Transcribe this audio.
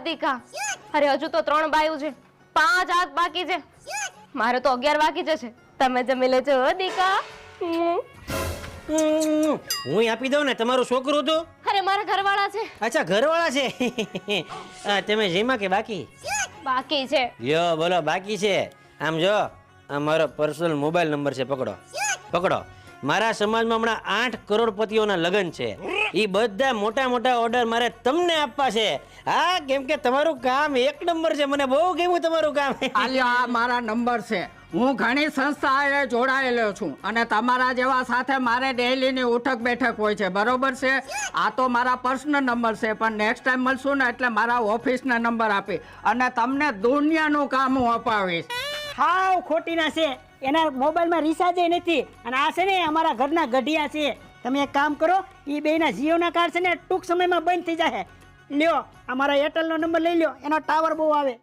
દીકા, અરે હજુ તો 3 બાયું છે, 5 હાથ બાકી છે, મારે તો 11 બાકી જશે. તમે જમી લેજો દીકા. હું આપી દઉં ને, તમારું છોકરું તો. અરે મારા ઘરવાળા છે. અચ્છા, ઘરવાળા છે. તમે જેમાં કે બાકી? બાકી છે. યો બોલો, બાકી છે. આમ જો, આ મારો પર્સનલ મોબાઈલ નંબર છે, પકડો પકડો. મારા સમાજમાં હમણાં 8 કરોડપતિઓના લગ્ન છે. એ બધા મોટા મોટા ઓર્ડર મારે તમને આપવા છે. હા, કેમ કે તમારું કામ 1 નંબર છે. મને બહુ ગમ્યું તમારું કામ. આલ્યો, આ મારા નંબર છે. હું ઘણી સંસ્થાએ જોડાયેલો છું અને તમારા જેવા સાથે મારે ડેઈલીની ઉઠક બેઠક હોય છે, બરોબર છે. આ તો મારા પર્સનલ નંબર છે, પણ નેક્સ્ટ ટાઈમ મળશું ને એટલે મારા ઓફિસના નંબર આપી અને તમને દુનિયાનું કામ હું અપાવીશ. હાવ ખોટીના છે, એના મોબાઈલમાં રિચાર્જ નથી અને આ છે ને અમારા ઘરના ગઢિયા છે. તમે એક કામ કરો, એ બેના જીઓના કાર્ડ છે ને ટૂંક સમયમાં બંધ થઈ જશે. લ્યો, અમારા એરટેલનો નંબર લઈ લ્યો, એનો ટાવર બહુ આવે.